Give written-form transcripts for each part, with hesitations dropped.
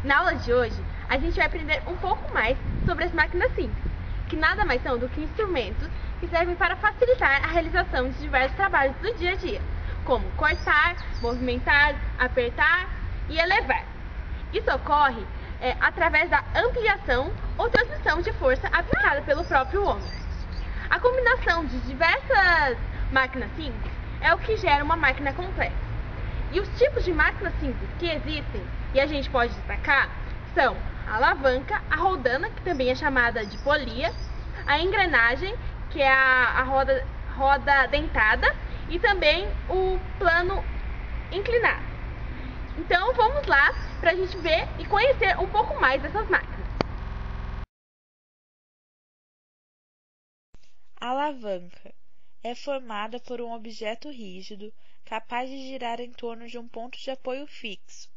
Na aula de hoje, a gente vai aprender um pouco mais sobre as máquinas simples, que nada mais são do que instrumentos que servem para facilitar a realização de diversos trabalhos do dia a dia, como cortar, movimentar, apertar e elevar. Isso ocorre através da ampliação ou transmissão de força aplicada pelo próprio homem. A combinação de diversas máquinas simples é o que gera uma máquina complexa. E os tipos de máquinas simples que existem, e a gente pode destacar, são a alavanca, a roldana, que também é chamada de polia, a engrenagem, que é a roda dentada, e também o plano inclinado. Então vamos lá para a gente ver e conhecer um pouco mais dessas máquinas. A alavanca é formada por um objeto rígido capaz de girar em torno de um ponto de apoio fixo.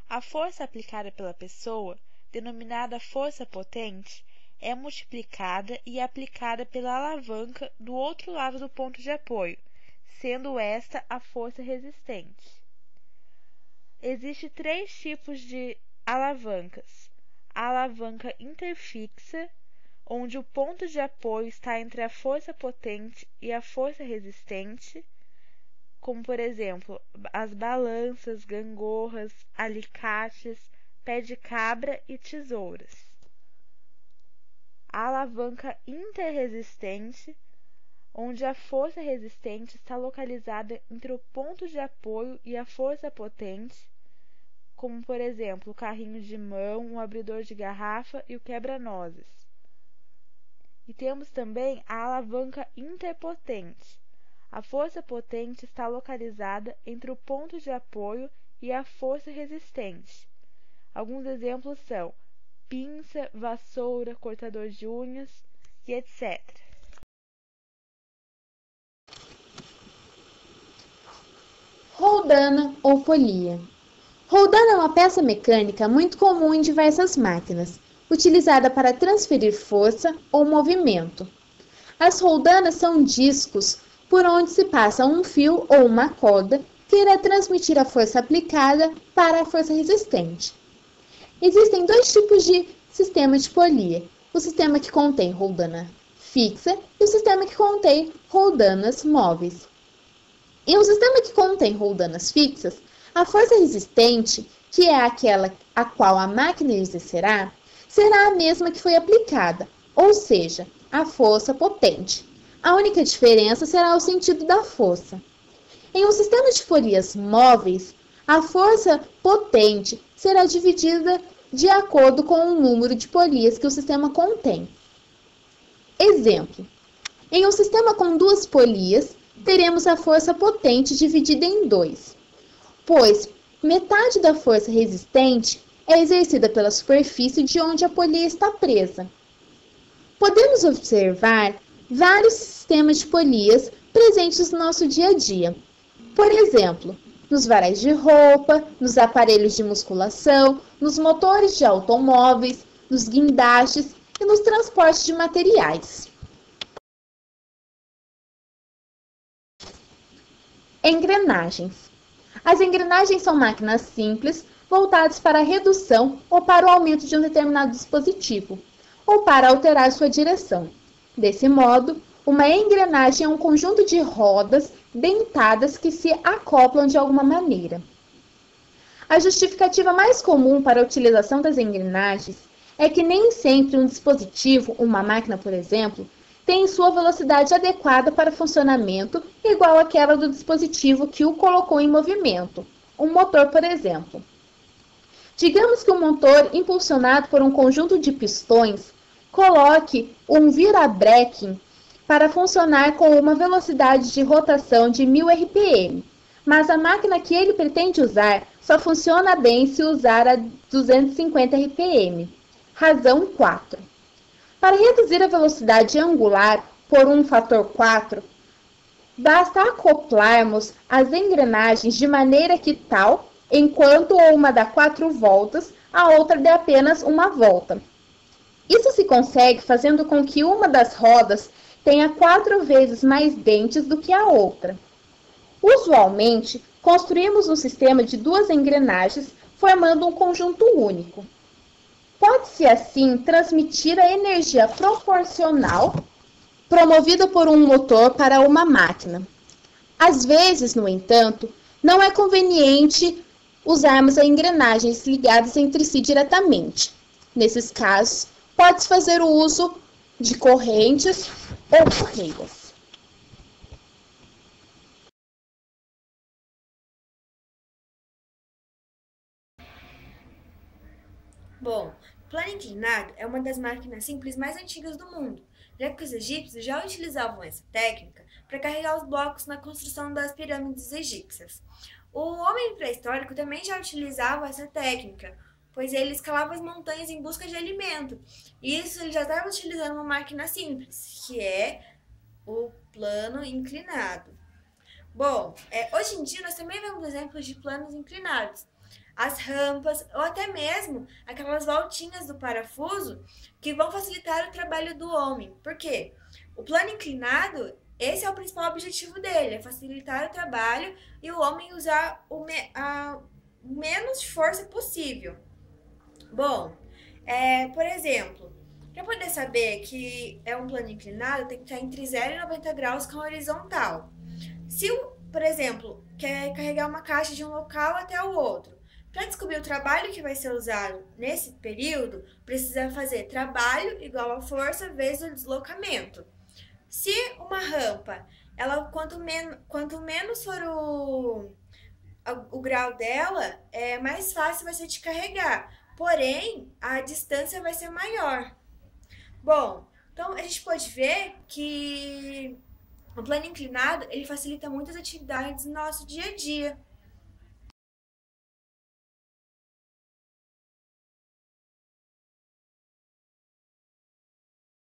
A força aplicada pela pessoa, denominada força potente, é multiplicada e aplicada pela alavanca do outro lado do ponto de apoio, sendo esta a força resistente. Existem 3 tipos de alavancas: a alavanca interfixa, onde o ponto de apoio está entre a força potente e a força resistente, como por exemplo as balanças, gangorras, alicates, pé de cabra e tesouras. A alavanca interresistente, onde a força resistente está localizada entre o ponto de apoio e a força potente, como por exemplo o carrinho de mão, o abridor de garrafa e o quebra-nozes. E temos também a alavanca interpotente. A força potente está localizada entre o ponto de apoio e a força resistente. Alguns exemplos são pinça, vassoura, cortador de unhas e etc. Roldana ou polia. Roldana é uma peça mecânica muito comum em diversas máquinas, utilizada para transferir força ou movimento. As roldanas são discos por onde se passa um fio ou uma corda que irá transmitir a força aplicada para a força resistente. Existem 2 tipos de sistema de polia: o sistema que contém roldana fixa e o sistema que contém roldanas móveis. Em um sistema que contém roldanas fixas, a força resistente, que é aquela a qual a máquina exercerá, será a mesma que foi aplicada, ou seja, a força potente. A única diferença será o sentido da força. Em um sistema de polias móveis, a força potente será dividida de acordo com o número de polias que o sistema contém. Exemplo: em um sistema com 2 polias, teremos a força potente dividida em 2, pois metade da força resistente é exercida pela superfície de onde a polia está presa. Podemos observar vários sistemas de polias presentes no nosso dia a dia. Por exemplo, nos varais de roupa, nos aparelhos de musculação, nos motores de automóveis, nos guindastes e nos transportes de materiais. Engrenagens. As engrenagens são máquinas simples voltadas para a redução ou para o aumento de um determinado dispositivo, ou para alterar sua direção. Desse modo, uma engrenagem é um conjunto de rodas dentadas que se acoplam de alguma maneira. A justificativa mais comum para a utilização das engrenagens é que nem sempre um dispositivo, uma máquina, por exemplo, tem sua velocidade adequada para funcionamento igual àquela do dispositivo que o colocou em movimento, um motor, por exemplo. Digamos que um motor impulsionado por um conjunto de pistões coloque um virabrequim para funcionar com uma velocidade de rotação de 1000 RPM, mas a máquina que ele pretende usar só funciona bem se usar a 250 RPM. Razão 4. Para reduzir a velocidade angular por um fator 4, basta acoplarmos as engrenagens de maneira que tal, enquanto uma dá 4 voltas, a outra dê apenas uma volta. Isso se consegue fazendo com que uma das rodas tenha 4 vezes mais dentes do que a outra. Usualmente, construímos um sistema de 2 engrenagens formando um conjunto único. Pode-se, assim, transmitir a energia proporcional promovida por um motor para uma máquina. Às vezes, no entanto, não é conveniente usarmos engrenagens ligadas entre si diretamente. Nesses casos, pode-se fazer o uso de correntes ou correias. Bom, o plano inclinado é uma das máquinas simples mais antigas do mundo, já que os egípcios já utilizavam essa técnica para carregar os blocos na construção das pirâmides egípcias. O homem pré-histórico também já utilizava essa técnica, pois ele escalava as montanhas em busca de alimento. Isso ele já estava utilizando uma máquina simples, que é o plano inclinado. Bom, hoje em dia nós também vemos exemplos de planos inclinados. As rampas ou até mesmo aquelas voltinhas do parafuso que vão facilitar o trabalho do homem. Por quê? O plano inclinado, esse é o principal objetivo dele, é facilitar o trabalho e o homem usar o menos força possível. Bom, por exemplo, para poder saber que é um plano inclinado, tem que estar entre 0 e 90 graus com a horizontal. Se, por exemplo, quer carregar uma caixa de um local até o outro, para descobrir o trabalho que vai ser usado nesse período, precisa fazer trabalho igual a força vezes o deslocamento. Se uma rampa, quanto menos for o grau dela, mais fácil vai ser de carregar. Porém, a distância vai ser maior. Bom, então a gente pode ver que o plano inclinado ele facilita muitas atividades no nosso dia a dia.